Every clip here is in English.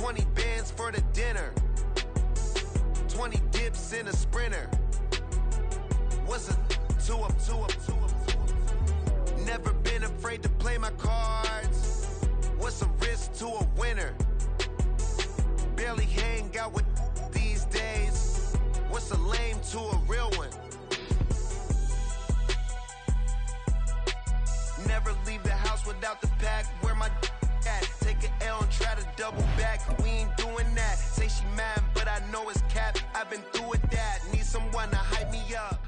20 bands for the dinner. 20 dips in a sprinter. What's a two up? Never been afraid to play my cards. What's a risk to a winner? Barely hang out with these days. What's a lame to a real one? Never leave the house without the pack. Where my at? Take an L and try to double back. We ain't doing that. Say she mad, but I know it's cap. I've been through with that. Need someone to hype me up.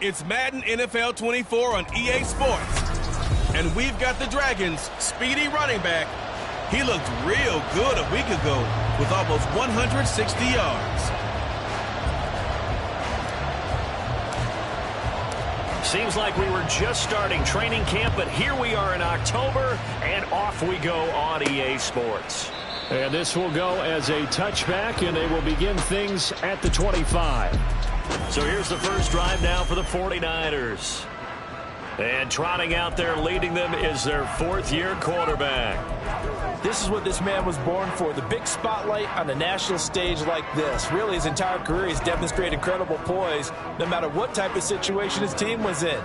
It's Madden NFL 24 on EA Sports. And we've got the Dragons' speedy running back. He looked real good a week ago with almost 160 yards. Seems like we were just starting training camp, but here we are in October, and off we go on EA Sports. And this will go as a touchback, and they will begin things at the 25. So here's the first drive now for the 49ers. And trotting out there leading them is their fourth-year quarterback. This is what this man was born for, the big spotlight on the national stage like this. Really, his entire career, he's demonstrated incredible poise no matter what type of situation his team was in.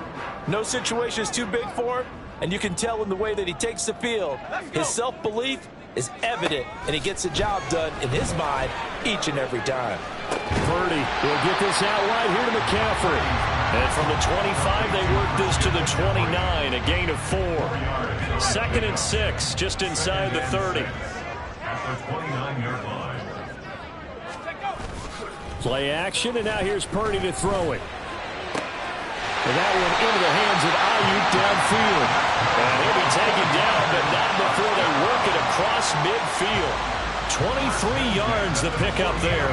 No situation is too big for him, and you can tell in the way that he takes the field. His self-belief is evident, and he gets the job done in his mind each and every time. Purdy will get this out wide here to McCaffrey. And from the 25, they work this to the 29, a gain of 4. 2nd and 6, just inside the 30. Play action, and now here's Purdy to throw it. And that one into the hands of Ayuk downfield. And he'll be taken down, but not before they work it across midfield. 23 yards the pickup there.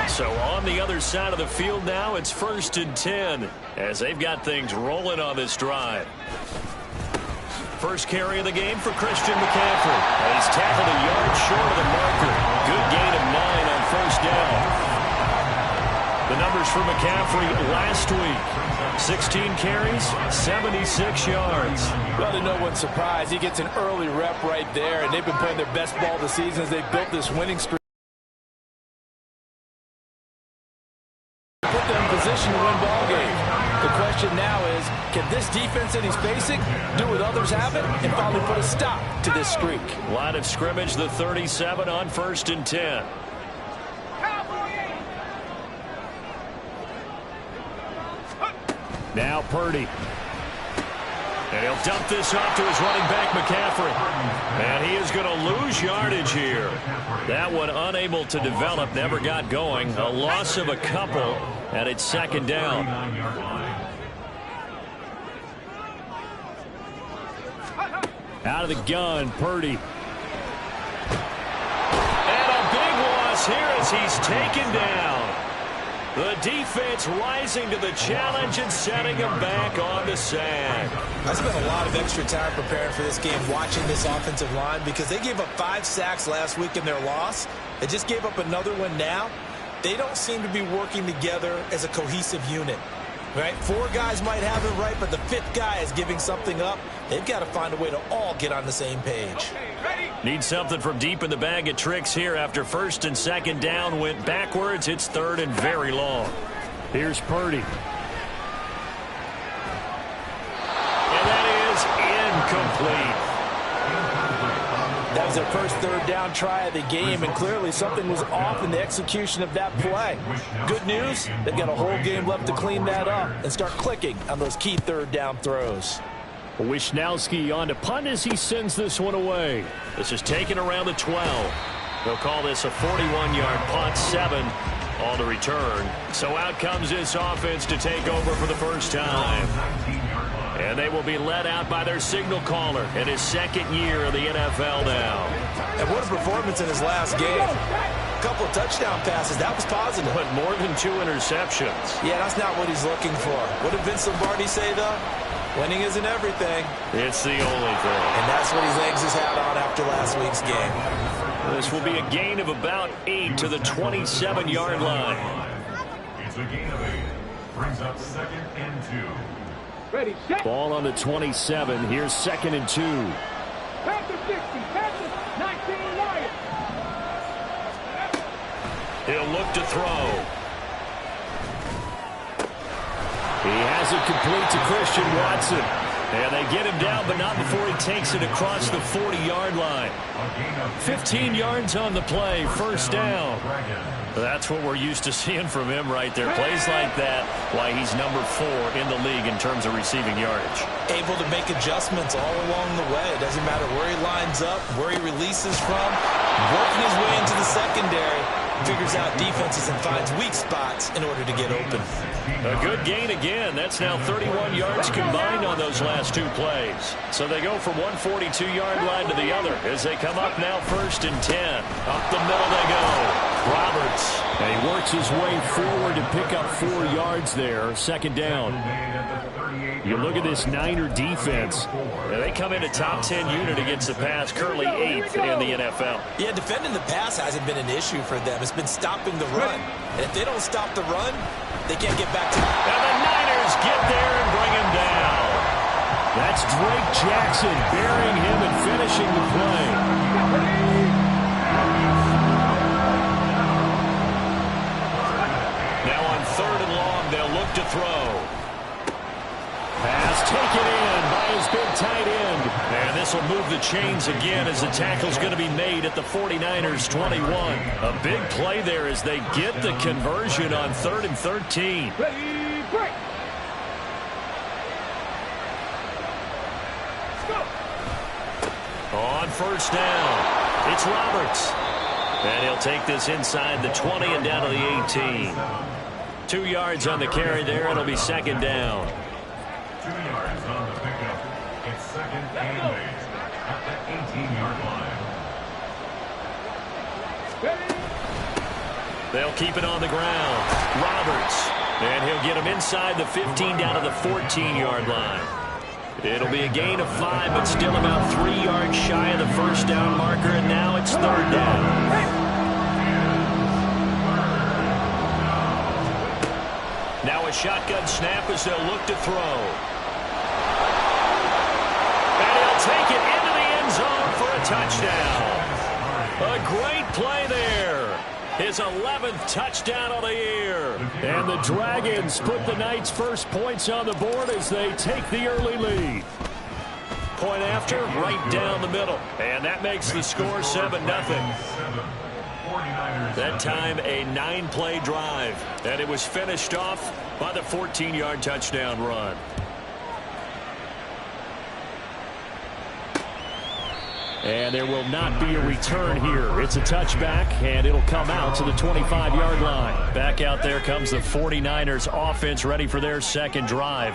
So on the other side of the field now, it's 1st and 10 as they've got things rolling on this drive. First carry of the game for Christian McCaffrey. And he's tackled a yard short of the marker. Good gain of 9 on 1st down. The numbers for McCaffrey last week. 16 carries, 76 yards. Well, to no one's surprise, he gets an early rep right there, and they've been playing their best ball this season as they've built this winning streak. Put them in position to win ball games. The question now is, can this defense that he's facing do what others haven't and finally put a stop to this streak? Line of scrimmage, the 37 on 1st and 10. Now Purdy. And he'll dump this off to his running back, McCaffrey. And he is going to lose yardage here. That one unable to develop, never got going. A loss of a couple, and it's 2nd down. Out of the gun, Purdy. And a big loss here as he's taken down. The defense rising to the challenge and setting him back on the sack. I spent a lot of extra time preparing for this game, watching this offensive line, because they gave up 5 sacks last week in their loss. They just gave up another one now. They don't seem to be working together as a cohesive unit. Right? 4 guys might have it right, but the 5th guy is giving something up. They've got to find a way to all get on the same page. Need something from deep in the bag of tricks here after 1st and 2nd down went backwards. It's 3rd and very long. Here's Purdy. And that is incomplete. That was their first 3rd down try of the game, and clearly something was off in the execution of that play. Good news, they've got a whole game left to clean that up and start clicking on those key 3rd down throws. Wishnowski on to punt as he sends this one away. This is taken around the 12. They'll call this a 41-yard punt, 7 on the return. So out comes this offense to take over for the first time. And they will be led out by their signal caller in his 2nd year of the NFL now. And what a performance in his last game. A couple of touchdown passes, that was positive. But more than 2 interceptions. Yeah, that's not what he's looking for. What did Vince Lombardi say, though? Winning isn't everything. It's the only thing. And that's what he hangs his hat on after last week's game. This will be a gain of about 8 to the 27-yard line. It's a gain of 8. Brings up 2nd and 2. Ready, set. Ball on the 27. Here's 2nd and 2. Pass the 60. Pass the 19. He'll look to throw. He has it complete to Christian Watson. And they get him down, but not before he takes it across the 40-yard line. 15 yards on the play, first down. That's what we're used to seeing from him right there. Plays like that, why he's number 4 in the league in terms of receiving yardage. Able to make adjustments all along the way. It doesn't matter where he lines up, where he releases from. Working his way into the secondary. Figures out defenses and finds weak spots in order to get open. A good gain again. That's now 31 yards combined on those last 2 plays. So they go from one 42-yard line to the other as they come up now 1st and 10. Up the middle they go. Roberts. And he works his way forward to pick up 4 yards there. Second down. You look at this Niner defense. They come in a top 10 unit against the pass, currently 8th in the NFL. Yeah, defending the pass hasn't been an issue for them. It's been stopping the run. And if they don't stop the run, they can't get back to it. And the Niners get there and bring him down. That's Drake Jackson burying him and finishing the play. Now on 3rd and long, they'll look to throw. Pass taken in by his big tight end. And this will move the chains again as the tackle's going to be made at the 49ers 21. A big play there as they get the conversion on 3rd and 13. Ready, break. On 1st down, it's Roberts. And he'll take this inside the 20 and down to the 18. 2 yards on the carry there. It'll be 2nd down. 2 yards on the pickup. It's 2nd and 8 at the 18-yard line. They'll keep it on the ground. Roberts. And he'll get him inside the 15 down to the 14-yard line. It'll be a gain of 5, but still about 3 yards shy of the 1st down marker, and now it's 3rd down. Now a shotgun snap as they'll look to throw. And he'll take it into the end zone for a touchdown. A great play there. His 11th touchdown of the year. And the Dragons put the Knights' first points on the board as they take the early lead. Point after, right down the middle. And that makes the score 7-0. That time a 9-play drive. And it was finished off by the 14-yard touchdown run. And there will not be a return here. It's a touchback, and it'll come out to the 25-yard line. Back out there comes the 49ers offense ready for their 2nd drive.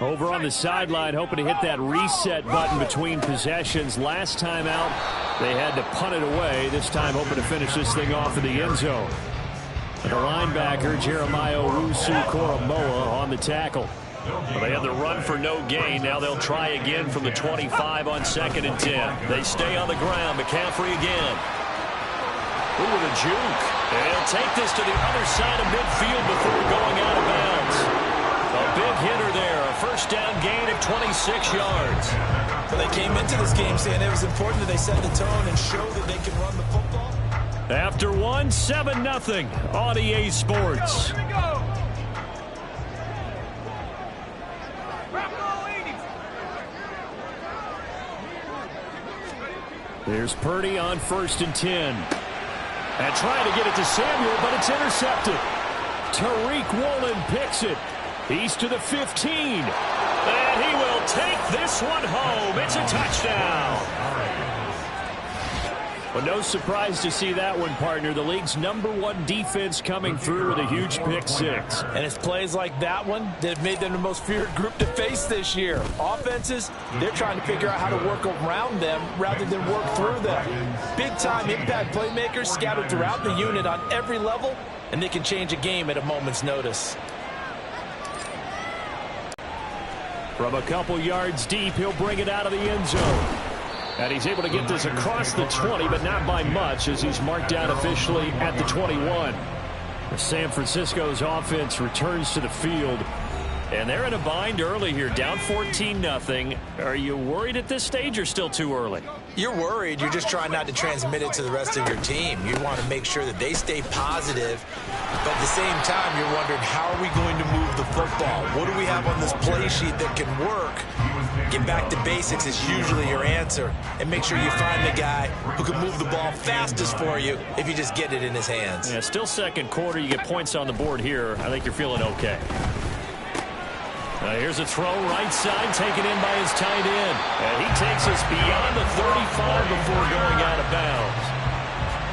Over on the sideline, hoping to hit that reset button between possessions. Last time out, they had to punt it away. This time, hoping to finish this thing off in the end zone. The linebacker, Jeremiah Owusu-Koramoah, on the tackle. Well, they had the run for no gain. Now they'll try again from the 25 on 2nd and 10. They stay on the ground. McCaffrey again. Ooh, with a juke. And he'll take this to the other side of midfield before going out of bounds. A big hitter there. A 1st down gain of 26 yards. Well, they came into this game saying it was important that they set the tone and show that they can run the football. After one, 7-0 on EA Sports. Here we go. There's Purdy on 1st and 10. And trying to get it to Samuel, but it's intercepted. Tariq Woolen picks it. He's to the 15. And he will take this one home. It's a touchdown. Well, no surprise to see that one, partner. The league's #1 defense coming through with a huge pick-6. And it's plays like that one that have made them the most feared group to face this year. Offenses, they're trying to figure out how to work around them rather than work through them. Big-time impact playmakers scattered throughout the unit on every level, and they can change a game at a moment's notice. From a couple yards deep, he'll bring it out of the end zone. And he's able to get this across the 20, but not by much as he's marked down officially at the 21. San Francisco's offense returns to the field. And they're in a bind early here, down 14-0. Are you worried at this stage or still too early? You're worried. You're just trying not to transmit it to the rest of your team. You want to make sure that they stay positive. But at the same time, you're wondering, how are we going to move the football? What do we have on this play sheet that can work? Get back to basics is usually your answer. And make sure you find the guy who can move the ball fastest for you if you just get it in his hands. Yeah, still second quarter. You get points on the board here. I think you're feeling okay. Here's a throw right side, taken in by his tight end. And he takes us beyond the 35 before going out of bounds.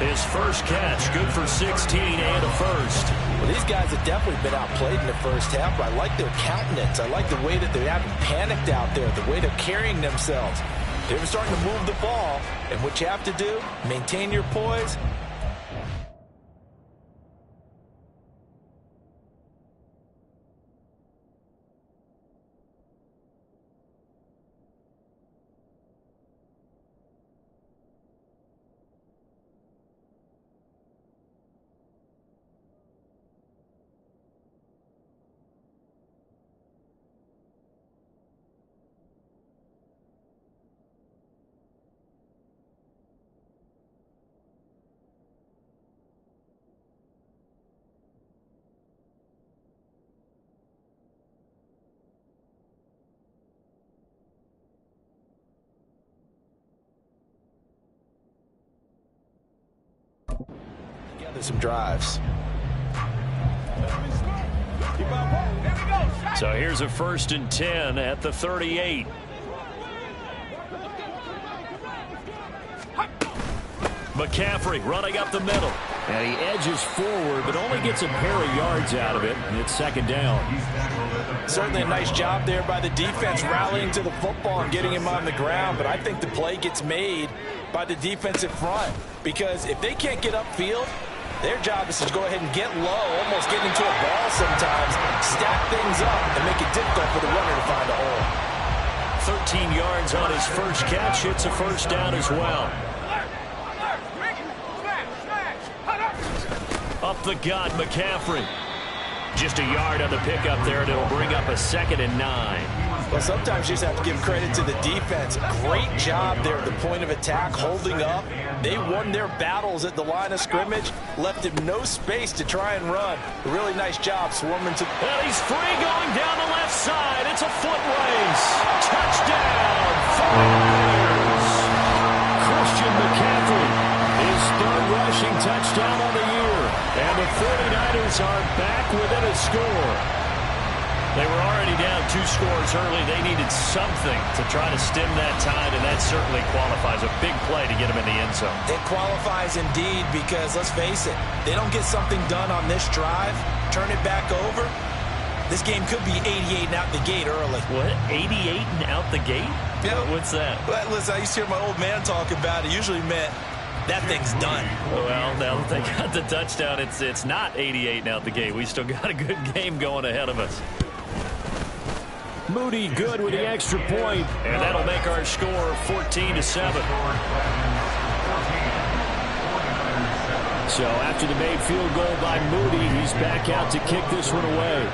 His first catch, good for 16 and a first. Well, these guys have definitely been outplayed in the first half, but I like their countenance. I like the way that they haven't panicked out there, the way they're carrying themselves. They're starting to move the ball, and what you have to do, maintain your poise. Together some drives. So here's a 1st and 10 at the 38. McCaffrey running up the middle. And he edges forward, but only gets a pair of yards out of it. And it's 2nd down. Certainly a nice job there by the defense rallying to the football and getting him on the ground. But I think the play gets made by the defensive front. Because if they can't get upfield, their job is to go ahead and get low, almost get into a ball sometimes, stack things up, and make it difficult for the runner to find a hole. 13 yards on his first catch. It's a 1st down as well. Up the gut, McCaffrey. Just a yard on the pickup there, and it'll bring up a 2nd and 9. Well, sometimes you just have to give credit to the defense. Great job there at the point of attack, holding up. They won their battles at the line of scrimmage, left him no space to try and run. A really nice job swarming to... And he's free going down the left side. It's a foot race. Touchdown, 49ers. Christian McCaffrey, his 3rd rushing touchdown on the year. And the 49ers are back within a score. They were already down 2 scores early. They needed something to try to stem that tide, and that certainly qualifies. A big play to get them in the end zone. It qualifies indeed because, let's face it, they don't get something done on this drive, turn it back over, this game could be 88 and out the gate early. What? 88 and out the gate? Yeah. What's that? Well, listen, I used to hear my old man talk about it. Usually meant that thing's done. Well, now that they got the touchdown, it's not 88 and out the gate. We still got a good game going ahead of us. Moody good with the extra point, and that'll make our score 14-7. So after the made field goal by Moody, he's back out to kick this one away.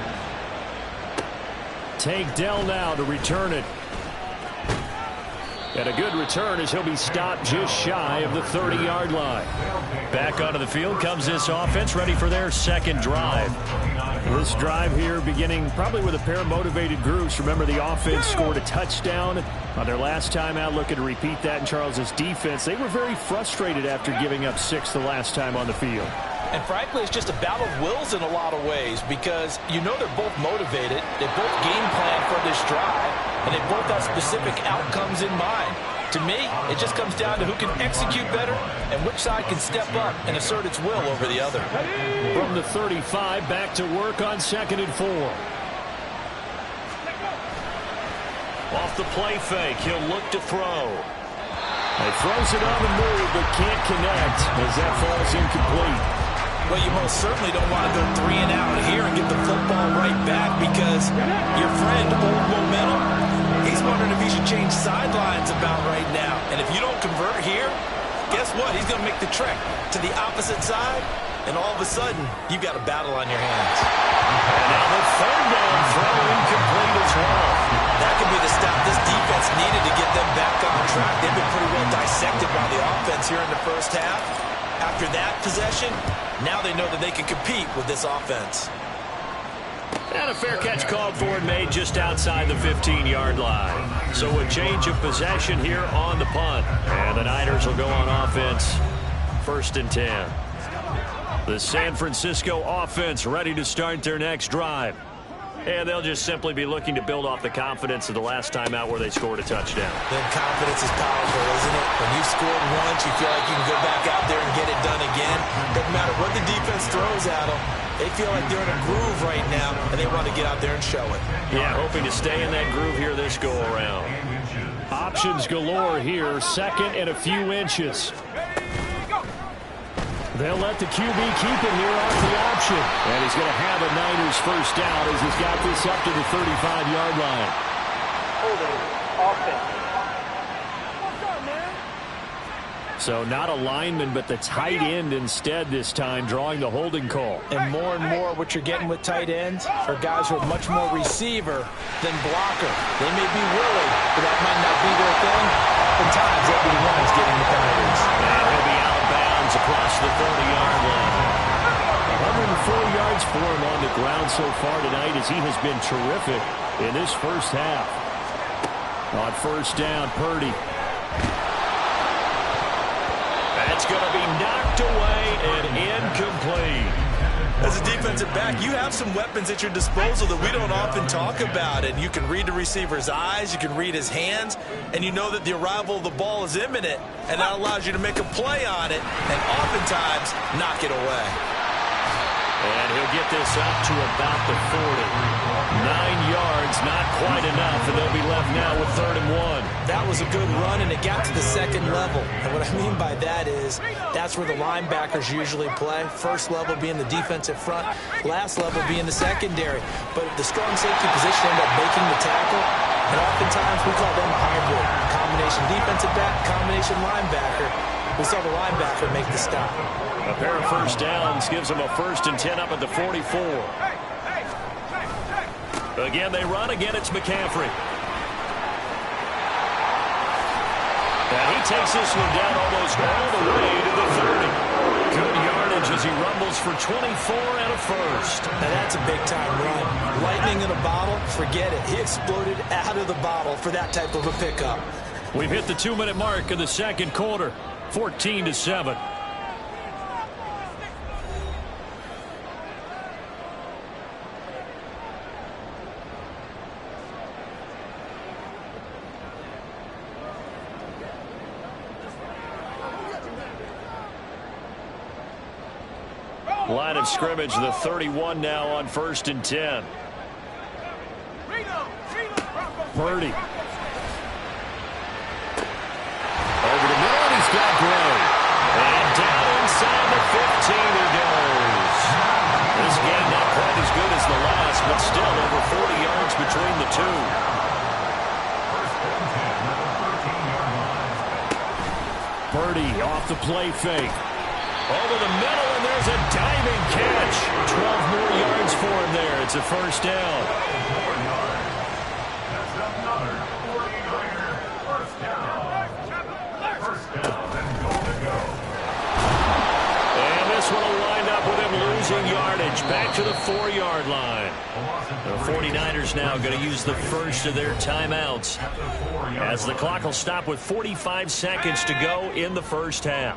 Tank Dell now to return it. And a good return as he'll be stopped just shy of the 30-yard line. Back onto the field comes this offense, ready for their 2nd drive. This drive here beginning probably with a pair of motivated groups. Remember, the offense scored a touchdown on their last time out. Looking to repeat that in Charles's defense. They were very frustrated after giving up 6 the last time on the field. And frankly, it's just a battle of wills in a lot of ways because you know they're both motivated. They both game plan for this drive, and they both have specific outcomes in mind. To me, it just comes down to who can execute better and which side can step up and assert its will over the other. From the 35, back to work on 2nd and 4. Off the play fake, he'll look to throw. He throws it on the move, but can't connect as that falls incomplete. Well, you most certainly don't want to go 3 and out here and get the football right back because your friend, Old Momentum, he's wondering if he should change sidelines about right now. And if you don't convert here, guess what? He's going to make the trek to the opposite side, and all of a sudden, you've got a battle on your hands. And now the third down throw incomplete as well. That could be the stop this defense needed to get them back on track. They've been pretty well dissected by the offense here in the first half. After that possession, now they know that they can compete with this offense. And a fair catch called for and made just outside the 15-yard line. So a change of possession here on the punt. And the Niners will go on offense, 1st and 10. The San Francisco offense ready to start their next drive. And they'll just simply be looking to build off the confidence of the last time out where they scored a touchdown. Then confidence is powerful, isn't it? When you've scored once, you feel like you can go back out there and get it done again. Doesn't matter what the defense throws at them. They feel like they're in a groove right now, and they want to get out there and show it. Yeah, hoping to stay in that groove here this go-around. Options galore here, 2nd and a few inches. They'll let the QB keep it here off the option. And he's going to have a Niners first down as he's got this up to the 35-yard line. Holding offense. So not a lineman, but the tight end instead this time, drawing the holding call. And more what you're getting with tight ends are guys who are much more receiver than blocker. They may be willing, but that might not be their thing. Oftentimes, they'll be the ones getting the penalties. And he'll be out of bounds across the 30-yard line. 104 yards for him on the ground so far tonight as he has been terrific in this first half. On 1st down, Purdy. That's going to be knocked away and incomplete. As a defensive back, you have some weapons at your disposal that we don't often talk about. And you can read the receiver's eyes, you can read his hands, and you know that the arrival of the ball is imminent. And that allows you to make a play on it and oftentimes knock it away. And he'll get this up to about the 40. 9 yards, not quite enough, and they'll be left now with 3rd and 1. That was a good run, and it got to the 2nd level. And what I mean by that is that's where the linebackers usually play. 1st level being the defensive front, last level being the secondary. But the strong safety position ended up making the tackle, and oftentimes we call them a hybrid. Combination defensive back, combination linebacker. We saw the linebacker make the stop. A pair of first downs gives them a 1st and 10 up at the 44. Again, they run. Again, it's McCaffrey. And he takes this one down almost all the way to the 30. Good yardage as he rumbles for 24 and a 1st. Now that's a big-time run. Lightning in a bottle, forget it. He exploded out of the bottle for that type of a pickup. We've hit the 2-minute mark of the 2nd quarter, 14-7. Line of scrimmage, the 31 now on 1st and 10. Purdy. Over the middle, and he's got Gray. And down inside the 15 he goes. This game not quite as good as the last, but still over 40 yards between the two. Purdy off the play fake. Over the middle, and there's a diving catch. 12 more yards for him there. It's a 1st down. That's another 49er first down. First down and goal to go. And this one will wind up with him losing yardage. Back to the 4-yard line. The 49ers now going to use the first of their timeouts as the clock will stop with 45 seconds to go in the first half.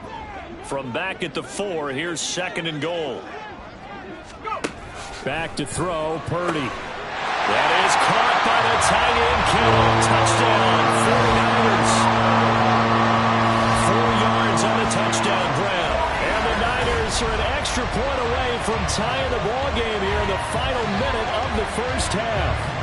From back at the 4, here's 2nd and goal. Back to throw, Purdy. That is caught by the tight end, Kittle. Touchdown, 49ers. 4 yards on the touchdown grab. And the Niners are an extra point away from tying the ball game here in the final minute of the first half.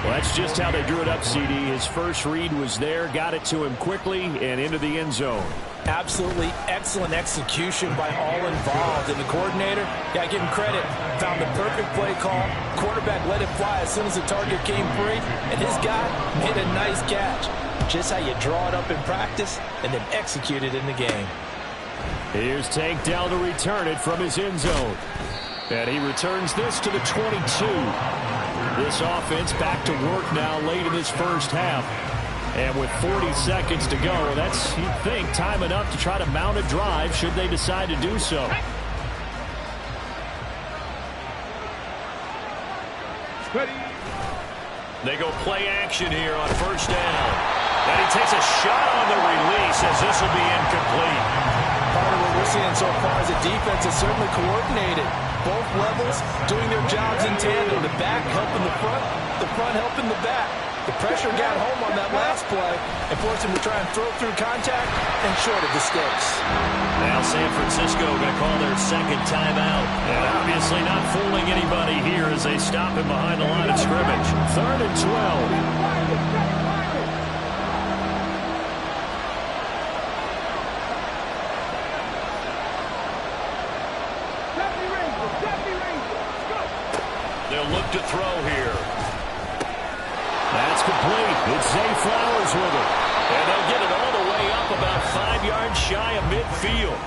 Well, that's just how they drew it up, CD. His first read was there, got it to him quickly, and into the end zone. Absolutely excellent execution by all involved. And the coordinator, yeah, give him credit, found the perfect play call. Quarterback let it fly as soon as the target came free, and his guy made a nice catch. Just how you draw it up in practice and then execute it in the game. Here's Tank Dell to return it from his end zone. And he returns this to the 22. This offense back to work now late in this first half. And with 40 seconds to go, that's, you'd think, time enough to try to mount a drive should they decide to do so. They go play action here on first down. And he takes a shot on the release as this will be incomplete. Part of what we're seeing so far is the defense is certainly coordinated. Both levels doing their jobs in tandem. The back helping the front helping the back. The pressure got home on that last play and forced him to try and throw through contact and short of the sticks. Now San Francisco going to call their second timeout. And obviously not fooling anybody here as they stop him behind the line of scrimmage. 3rd and 12. They'll look to throw here. That's complete. It's Zay Flowers with it. And they'll get it all the way up about 5 yards shy of midfield.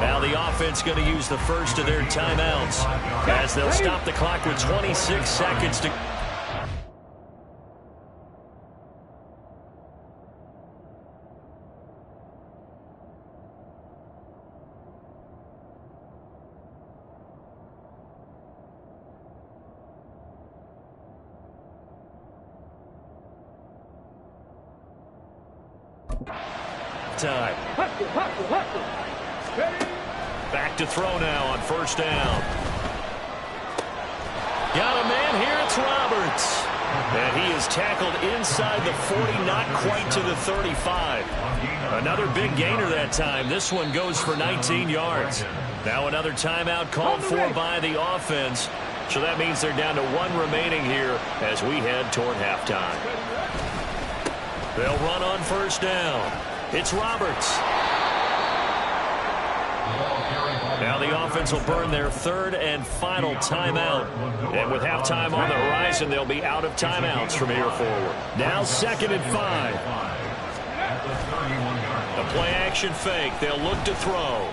Now the offense going to use the first of their timeouts as they'll stop the clock with 26 seconds to... time. Back to throw now on first down. Got a man here, it's Roberts. And he is tackled inside the 40, not quite to the 35. Another big gainer that time. This one goes for 19 yards. Now another timeout called for by the offense. So that means they're down to 1 remaining here as we head toward halftime. They'll run on first down. It's Roberts. Now the offense will burn their 3rd and final timeout. And with halftime on the horizon, they'll be out of timeouts from here forward. Now 2nd and 5. A play-action fake. They'll look to throw.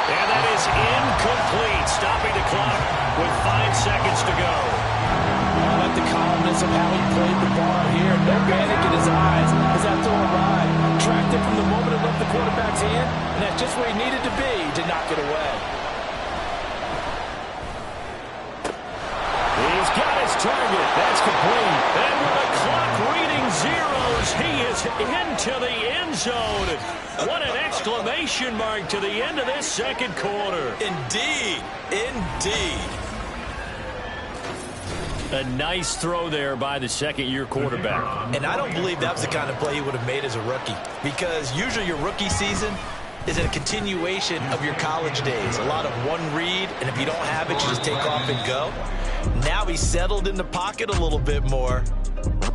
And that is incomplete, stopping the clock with 5 seconds to go. I like the calmness of how he played the ball here. No panic in his eyes as that throw arrived. Tracked it from the moment it left the quarterback's hand, and that's just where he needed to be to knock it away. He's got his target. That's complete. And with the clock reading zeros, he is into the end zone. What an exclamation mark to the end of this second quarter. Indeed. Indeed. A nice throw there by the second-year quarterback. And I don't believe that was the kind of play he would have made as a rookie, because usually your rookie season is a continuation of your college days. A lot of one read, and if you don't have it, you just take off and go. Now he's settled in the pocket a little bit more.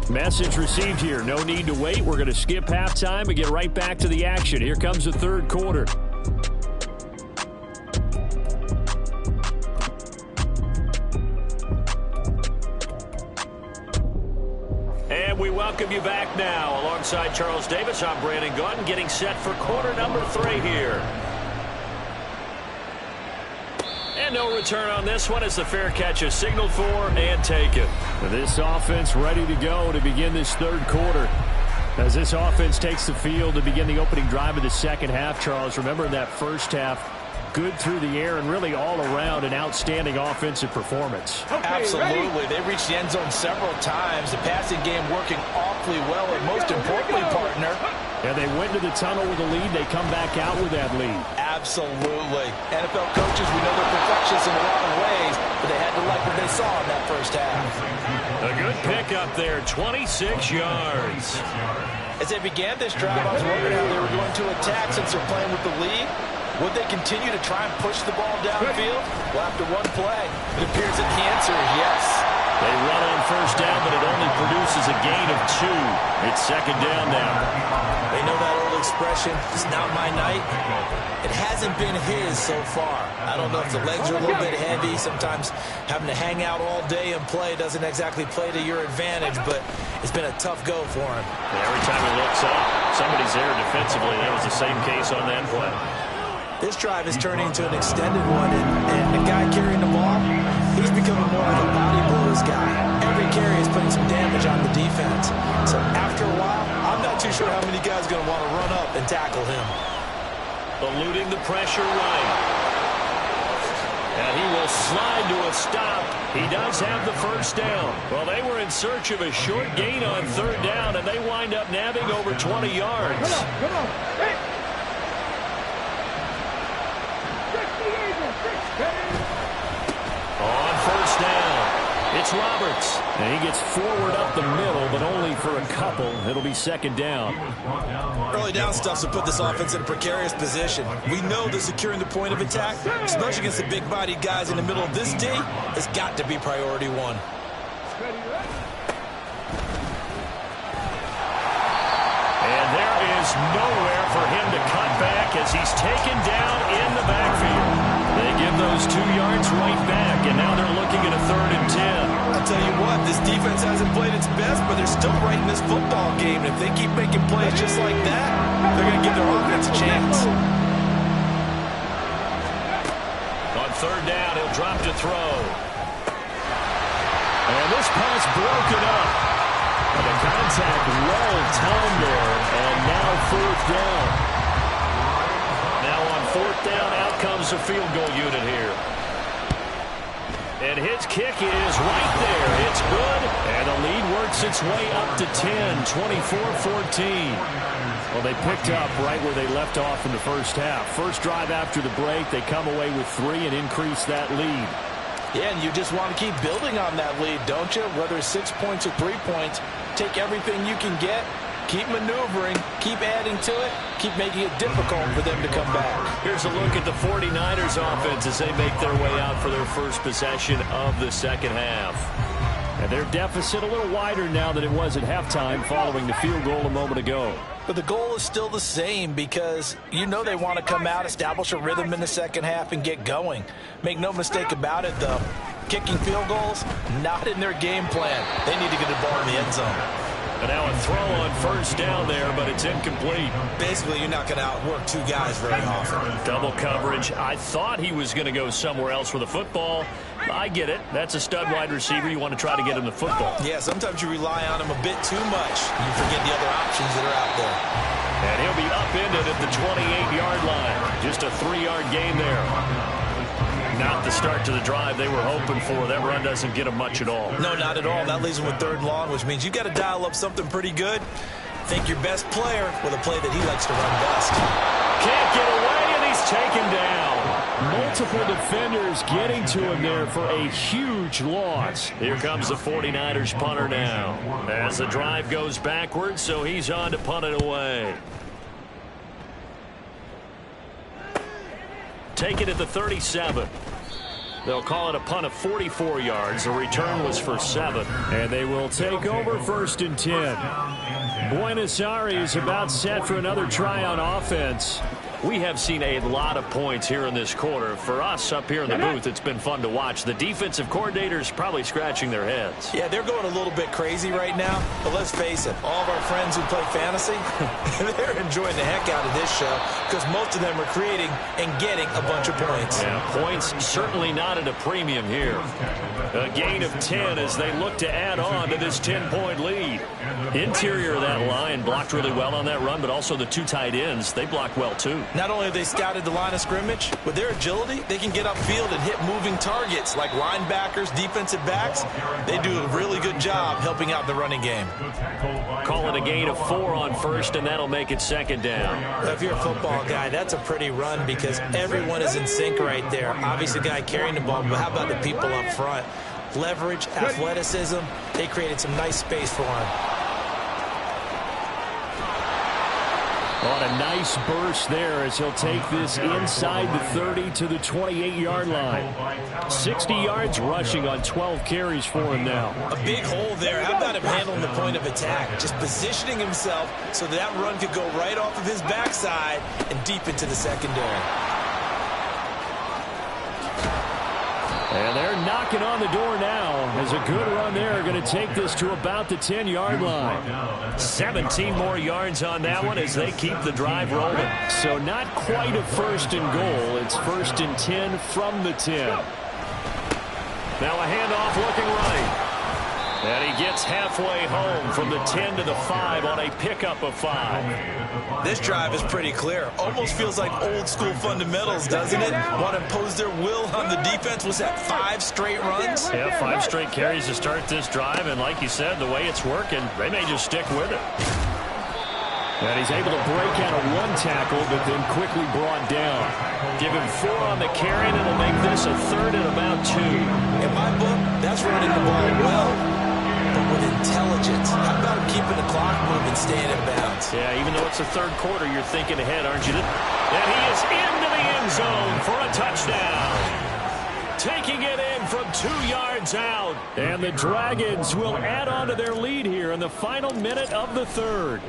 Message received here. No need to wait. We're going to skip halftime and get right back to the action. Here comes the third quarter. And we welcome you back now. Alongside Charles Davis, I'm Brandon Gaudin, getting set for quarter number 3 here. And no return on this one as the fair catch is signaled for and taken. This offense ready to go to begin this third quarter. As this offense takes the field to begin the opening drive of the second half, Charles, remember in that first half, good through the air and really all around an outstanding offensive performance. Absolutely. They reached the end zone several times. The passing game working awfully well, and most importantly, partner. Yeah, they went to the tunnel with a lead. They come back out with that lead. Absolutely. NFL coaches, we know they're perfectionists in a lot of ways, but they had to like what they saw in that first half. A good pickup there, 26 yards. As they began this drive, I was wondering how they were going to attack since they're playing with the lead. Would they continue to try and push the ball downfield? Well, after one play, it appears that the answer is yes. They run on first down, but it only produces a gain of 2. It's second down now. They know that early expression, it's not my night. It hasn't been his so far. I don't know if the legs are a little bit heavy. Sometimes having to hang out all day and play doesn't exactly play to your advantage, but it's been a tough go for him. Yeah, every time he looks up, somebody's there defensively. That was the same case on that play. This drive is turning into an extended one, and the guy carrying the ball, he's becoming more like a body blows guy. Every carry is putting some damage on the defense. So after a while, I'm not too sure how many guys are going to want to run up and tackle him. Eluding the pressure right. And he will slide to a stop. He does have the first down. Well, they were in search of a short gain on third down, and they wind up nabbing over 20 yards. Come on. Hey. On first down, it's Roberts. And he gets forward up the middle, but only for a couple. It'll be second down. Early down stuff's to put this offense in a precarious position. We know that securing the point of attack, especially against the big-bodied guys in the middle of this D, has got to be priority one. And there is nowhere for him to cut back as he's taken down in the backfield. They give those 2 yards right back, and now they're looking at a 3rd and 10. I'll tell you what, this defense hasn't played its best, but they're still right in this football game. And if they keep making plays just like that, they're going to give their offense a chance. On 3rd down, he'll drop to throw. And this pass broken up. And the contact well timed there, and now 4th down. Now on 4th down, out comes the field goal unit here. And his kick is right there. It's good. And the lead works its way up to 10, 24-14. Well, they picked up right where they left off in the first half. First drive after the break, they come away with 3 and increase that lead. Yeah, and you just want to keep building on that lead, don't you? Whether it's 6 points or 3 points, take everything you can get. Keep maneuvering, keep adding to it, keep making it difficult for them to come back. Here's a look at the 49ers offense as they make their way out for their first possession of the second half. And their deficit a little wider now than it was at halftime following the field goal a moment ago. But the goal is still the same because you know they want to come out, establish a rhythm in the second half, and get going. Make no mistake about it, though. Kicking field goals, not in their game plan. They need to get the ball in the end zone. And now a throw on first down there, but it's incomplete. Basically, you're not going to outwork 2 guys very often. Double coverage. I thought he was going to go somewhere else with the football. I get it. That's a stud wide receiver. You want to try to get him the football. Yeah, sometimes you rely on him a bit too much. You forget the other options that are out there. And he'll be upended at the 28-yard line. Just a 3-yard gain there. Not the start to the drive they were hoping for. That run doesn't get them much at all. No, not at all. That leaves them with 3rd and long, which means you've got to dial up something pretty good. Think your best player with a play that he likes to run best. Can't get away, and he's taken down. Multiple defenders getting to him there for a huge loss. Here comes the 49ers punter now. As the drive goes backwards, so he's on to punt it away. Take it at the 37. They'll call it a punt of 44 yards. The return was for 7. And they will take over 1st and 10. Buenos Aires about set for another try on offense. We have seen a lot of points here in this quarter. For us up here in the booth, it's been fun to watch. The defensive coordinators probably scratching their heads. Yeah, they're going a little bit crazy right now. But let's face it, all of our friends who play fantasy, they're enjoying the heck out of this show because most of them are creating and getting a bunch of points. Yeah, points certainly not at a premium here. A gain of 10 as they look to add on to this 10-point lead. Interior of that line blocked really well on that run, but also the 2 tight ends, they blocked well too. Not only have they scouted the line of scrimmage, with their agility, they can get upfield and hit moving targets like linebackers, defensive backs. They do a really good job helping out the running game. Call it a gain of 4 on first, and that'll make it 2nd down. If you're a football guy, that's a pretty run because everyone is in sync right there. Obviously, the guy carrying the ball, but how about the people up front? Leverage, athleticism, they created some nice space for him. On a nice burst there as he'll take this inside the 30 to the 28-yard line. 60 yards rushing on 12 carries for him now. A big hole there. How about him handling the point of attack? Just positioning himself so that run could go right off of his backside and deep into the secondary. And they're knocking on the door now as a good run there going to take this to about the 10-yard line. 17 more yards on that one as they keep the drive rolling. So not quite a first and goal. It's first and 10 from the 10. Now a handoff looking right. And he gets halfway home from the 10 to the 5 on a pickup of 5. This drive is pretty clear. Almost feels like old school fundamentals, doesn't it? Want to impose their will on the defense. Was that 5 straight runs? Yeah, 5 straight carries to start this drive. And like you said, the way it's working, they may just stick with it. And he's able to break out of 1 tackle, but then quickly brought down. Give him 4 on the carry, and it'll make this a 3rd and about 2. In my book, that's running the ball well, but with intelligence. How about him keeping the clock moving, staying in bounds? Yeah, even though it's the 3rd quarter, you're thinking ahead, aren't you? And he is into the end zone for a touchdown. Taking it in from 2 yards out. And the Dragons will add on to their lead here in the final minute of the 3rd.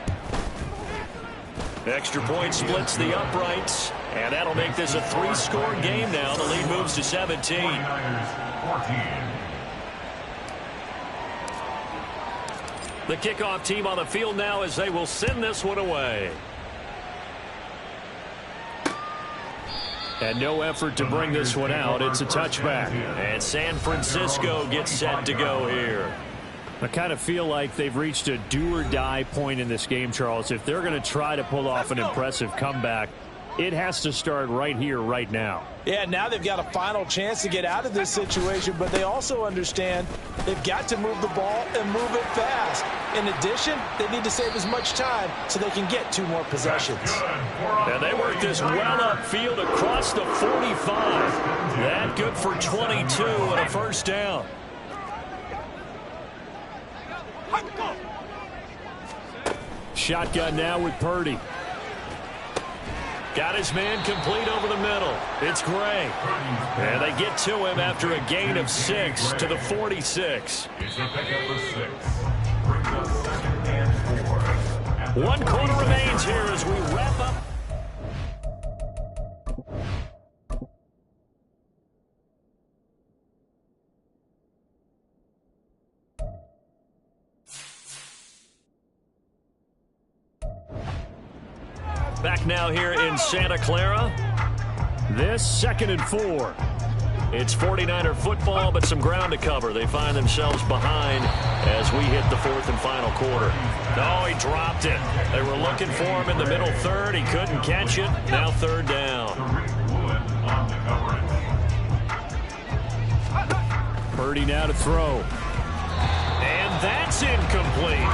Extra point splits the uprights, and that'll make this a 3-score game now. The lead moves to 17. The kickoff team on the field now as they will send this one away. And no effort to bring this one out. It's a touchback. And San Francisco gets set to go here. I kind of feel like they've reached a do-or-die point in this game, Charles. If they're going to try to pull off an impressive comeback, it has to start right here, right now. Yeah, now they've got a final chance to get out of this situation, but they also understand they've got to move the ball and move it fast. In addition, they need to save as much time so they can get 2 more possessions. And they work this well upfield across the 45. That good for 22 and a first down. Shotgun now with Purdy. Got his man complete over the middle. It's Gray. And they get to him after a gain of 6 to the 46. 1 quarter remains here as we wrap up. Back now here in Santa Clara. This 2nd and 4. It's 49er football, but some ground to cover. They find themselves behind as we hit the 4th and final quarter. Oh, he dropped it. They were looking for him in the middle 3rd. He couldn't catch it. Now 3rd down. Purdy now to throw. And that's incomplete.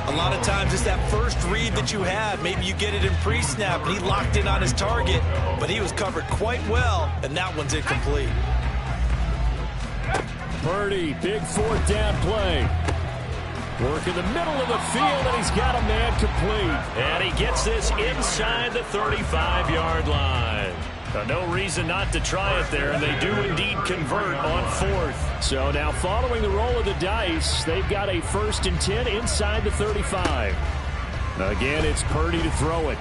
A lot of times it's that first read that you have. Maybe you get it in pre-snap, and he locked in on his target, but he was covered quite well, and that one's incomplete. Purdy, big 4th down play. Work in the middle of the field, and he's got a man complete. And he gets this inside the 35-yard line. No reason not to try it there, and they do indeed convert on 4th. So now following the roll of the dice, they've got a 1st and 10 inside the 35. Again, it's Purdy to throw it.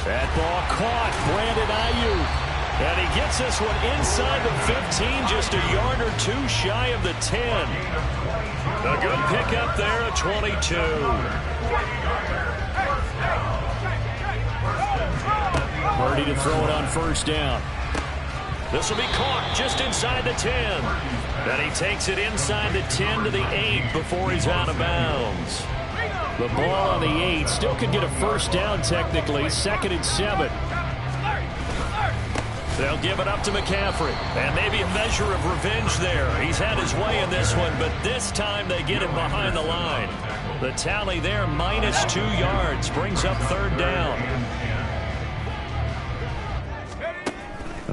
That ball caught. Brandon Ayuk. And he gets this one inside the 15, just a yard or 2 shy of the 10. A good pickup there at 22. Purdy to throw it on 1st down. This will be caught just inside the 10. Then he takes it inside the 10 to the 8 before he's out of bounds. The ball on the 8 still could get a 1st down technically. 2nd and 7. They'll give it up to McCaffrey. And maybe a measure of revenge there. He's had his way in this one, but this time they get him behind the line. The tally there, minus 2 yards, brings up 3rd down.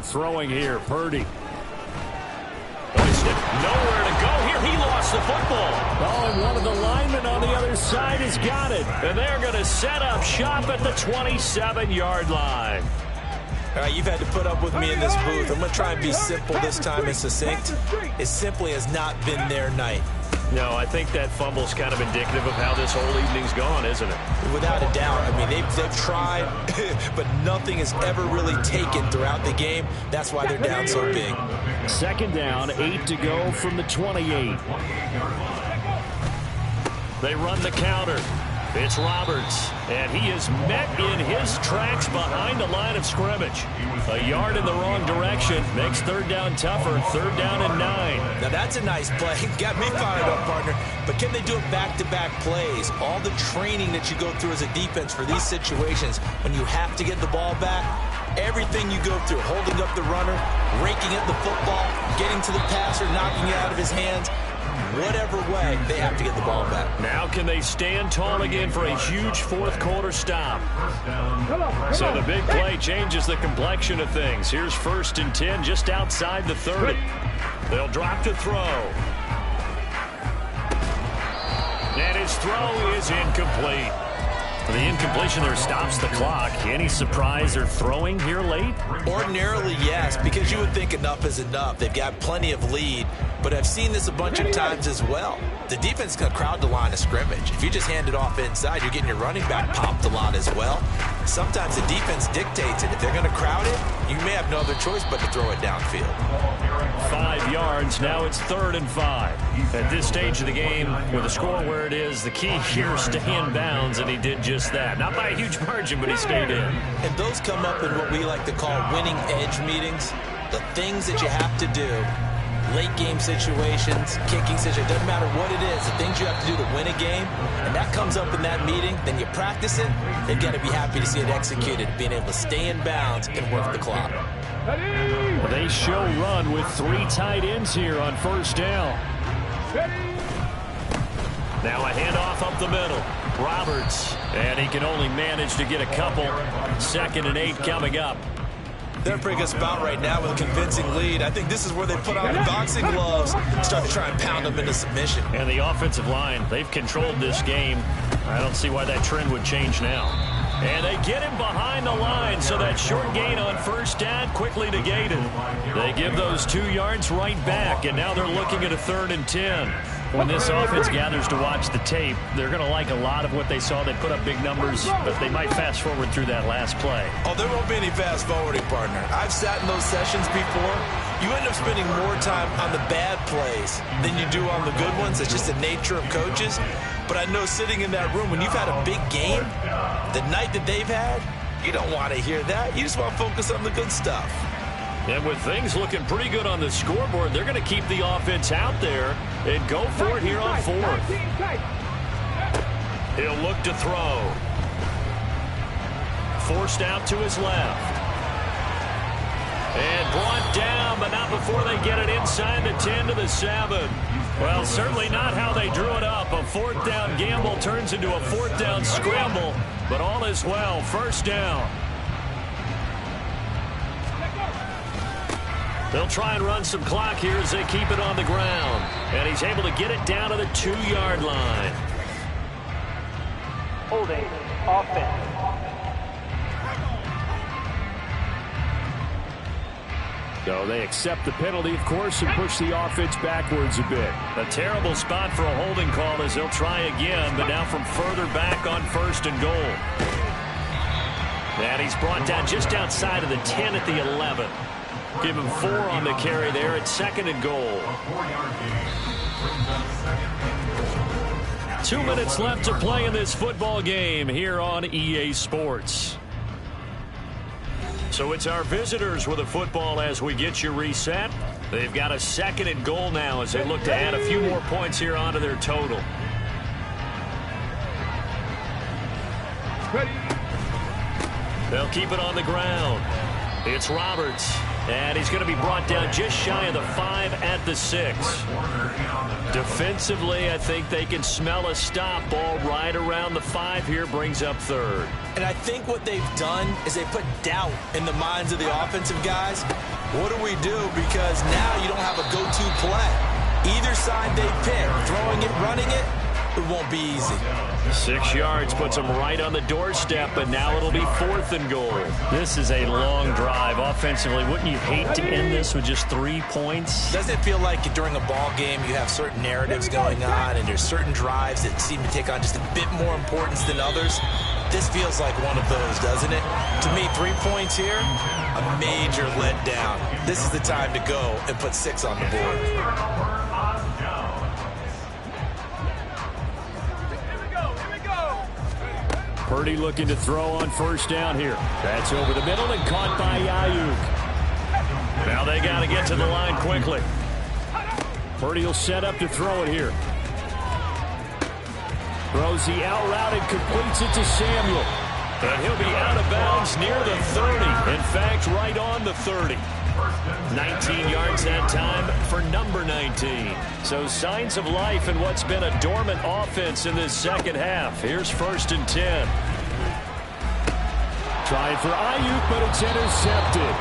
Throwing here, Purdy. Nowhere to go here. He lost the football. Oh, and one of the linemen on on the other side has got it. And they're going to set up shop at the 27-yard line. All right, you've had to put up with me in this booth. I'm going to try and be simple this time and succinct. It simply has not been their night. No, I think that fumble's kind of indicative of how this whole evening's gone, isn't it? Without a doubt. I mean, they've tried, but nothing has ever really taken throughout the game. That's why they're down so big. Second down, 8 to go from the 28. They run the counter. It's Roberts, and he is met in his tracks behind the line of scrimmage. A yard in the wrong direction makes third down tougher. Third down and 9. Now, that's a nice play. Got me fired up, partner. But can they do it back-to-back plays? All the training that you go through as a defense for these situations, when you have to get the ball back, everything you go through, holding up the runner, raking at the football, getting to the passer, knocking it out of his hands, whatever way, they have to get the ball back. Now can they stand tall again for a huge fourth-quarter stop? So the big play changes the complexion of things. Here's 1st and 10 just outside the 30. They'll drop to throw. And his throw is incomplete. The incompletion there stops the clock. Any surprise they're throwing here late? Ordinarily, yes, because you would think enough is enough. They've got plenty of lead, but I've seen this a bunch of times as well. The defense can crowd the line of scrimmage. If you just hand it off inside, you're getting your running back popped a lot as well. Sometimes the defense dictates it. If they're going to crowd it, you may have no other choice but to throw it downfield. 5 yards. Now it's 3rd and 5. At this stage of the game, with the score where it is, the key here is stay in bounds, and he did just that. Not by a huge margin, but he stayed in. And those come up in what we like to call winning edge meetings. The things that you have to do, late game situations, kicking situations, doesn't matter what it is, the things you have to do to win a game, and that comes up in that meeting, then you practice it, they've got to be happy to see it executed, being able to stay in bounds and work the clock. They show run with 3 tight ends here on 1st down. Now a handoff up the middle. Roberts, and he can only manage to get a couple. 2nd and 8 coming up. They're in a pretty good spot right now with a convincing lead. I think this is where they put on the boxing gloves, start to try and pound them into submission. And the offensive line, they've controlled this game. I don't see why that trend would change now. And they get him behind the line, so that short gain on 1st down quickly negated. They give those 2 yards right back, and now they're looking at a 3rd and 10. When this offense gathers to watch the tape, they're going to like a lot of what they saw. They put up big numbers, but they might fast forward through that last play. Oh, there won't be any fast forwarding, partner. I've sat in those sessions before. You end up spending more time on the bad plays than you do on the good ones. It's just the nature of coaches. But I know sitting in that room, when you've had a big game, the night that they've had, you don't want to hear that. You just want to focus on the good stuff. And with things looking pretty good on the scoreboard, they're going to keep the offense out there and go for it here on 4th. He'll look to throw. Forced out to his left. And brought down, but not before they get it inside the 10 to the 7. Well, certainly not how they drew it up. A 4th down gamble turns into a 4th down scramble, but all is well. 1st down. They'll try and run some clock here as they keep it on the ground. And he's able to get it down to the 2-yard line. Holding offense. So they accept the penalty, of course, and push the offense backwards a bit. A terrible spot for a holding call as they'll try again, but now from further back on 1st and goal. And he's brought down just outside of the 10 at the 11. Give him 4 on the carry there at 2nd and goal. 2 minutes left to play in this football game here on EA Sports. So it's our visitors with a football as we get you reset. They've got a 2nd and goal now as they look to add a few more points here onto their total. They'll keep it on the ground. It's Roberts. And he's going to be brought down just shy of the 5 at the 6. Defensively, I think they can smell a stop. Ball right around the 5 here, brings up 3rd. And I think what they've done is they put doubt in the minds of the offensive guys. What do we do? Because now you don't have a go-to play. Either side they pick, throwing it, running it, it won't be easy. 6 yards puts them right on the doorstep, but now it'll be 4th and goal. This is a long drive offensively. Wouldn't you hate to end this with just 3 points? Doesn't it feel like during a ball game you have certain narratives going on and there's certain drives that seem to take on just a bit more importance than others? This feels like one of those, doesn't it? To me, 3 points here, a major letdown. This is the time to go and put 6 on the board. Purdy looking to throw on 1st down here. That's over the middle and caught by Aiyuk. Now they got to get to the line quickly. Purdy will set up to throw it here. Throws the out route and completes it to Samuel. And he'll be out of bounds near the 30. In fact, right on the 30. 19 yards that time for number 19. So signs of life in what's been a dormant offense in this second half. Here's 1st and 10. Trying for Aiyuk, but it's intercepted.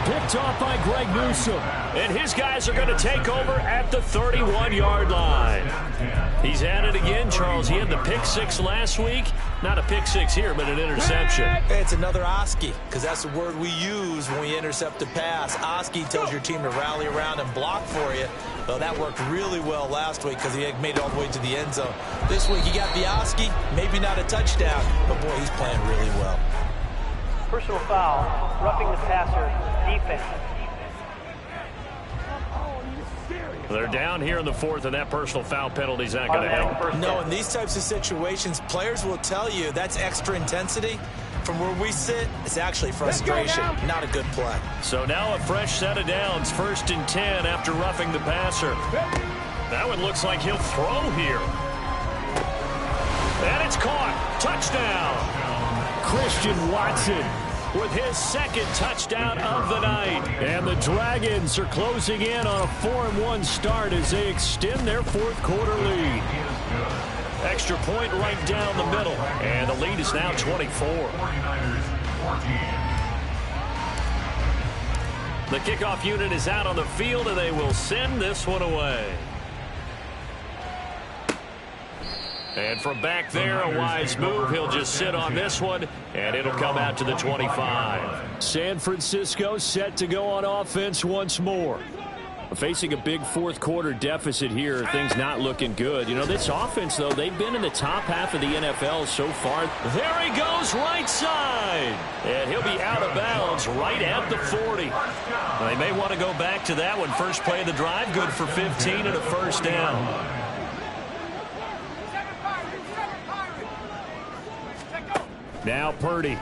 Picked off by Greg Newsome. And his guys are going to take over at the 31-yard line. He's at it again, Charles. He had the pick 6 last week. Not a pick 6 here, but an interception. Hey, it's another Oski, because that's the word we use when we intercept a pass. Oski tells your team to rally around and block for you. Well, that worked really well last week because he made it all the way to the end zone. This week, he got the Oski, maybe not a touchdown, but boy, he's playing really well. Personal foul, roughing the passer, defense. They're down here in the 4th, and that personal foul penalty is not going to help. No, in these types of situations, players will tell you that's extra intensity. From where we sit, it's actually frustration, not a good play. So now a fresh set of downs, 1st and 10 after roughing the passer. That one looks like he'll throw here. And it's caught. Touchdown. Christian Watson with his 2nd touchdown of the night. And the Dragons are closing in on a 4-1 start as they extend their 4th quarter lead. Extra point right down the middle. And the lead is now 24. The kickoff unit is out on the field, and they will send this one away. And from back there, a wise move. He'll just sit on this one, and it'll come out to the 25. San Francisco set to go on offense once more. Facing a big 4th quarter deficit here, things not looking good. You know, this offense, though, they've been in the top half of the NFL so far. There he goes, right side. And he'll be out of bounds right at the 40. Well, they may want to go back to that one. First play of the drive, good for 15 and a 1st down. Now Purdy.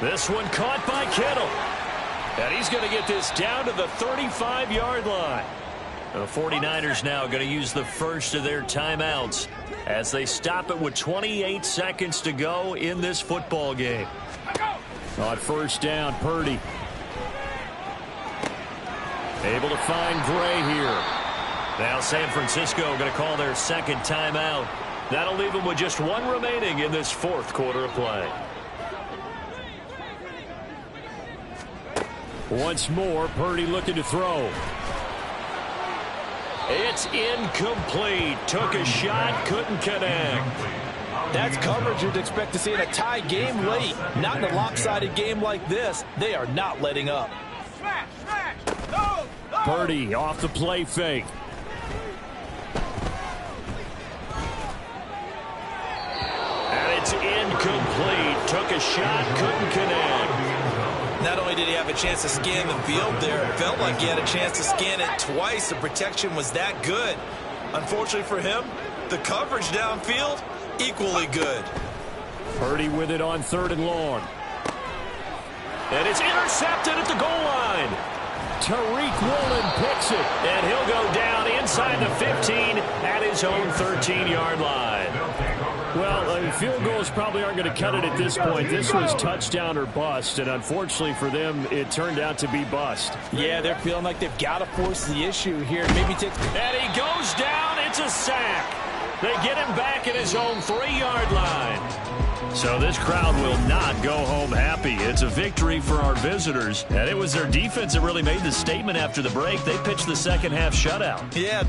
This one caught by Kittle. And he's going to get this down to the 35-yard line. The 49ers now going to use the first of their timeouts as they stop it with 28 seconds to go in this football game. On 1st down, Purdy. Able to find Gray here. Now San Francisco going to call their 2nd timeout. That'll leave them with just 1 remaining in this 4th quarter of play. Once more, Purdy looking to throw. It's incomplete. Took a shot, couldn't connect. That's coverage you'd expect to see in a tie game late. Not in a lopsided game like this. They are not letting up. Purdy off the play fake. And it's incomplete. Took a shot, couldn't connect. Not only did he have a chance to scan the field there, it felt like he had a chance to scan it twice. The protection was that good. Unfortunately for him, the coverage downfield, equally good. Purdy with it on 3rd and long. And it's intercepted at the goal line. Tariq Woolen picks it, and he'll go down inside the 15 at his own 13-yard line. Well, field goals probably aren't going to cut it at this point. This was touchdown or bust, and unfortunately for them, it turned out to be bust. Yeah, they're feeling like they've got to force the issue here. Maybe take. And he goes down. It's a sack. They get him back at his own 3-yard line. So this crowd will not go home happy. It's a victory for our visitors, and it was their defense that really made the statement after the break. They pitched the second half shutout. Yeah.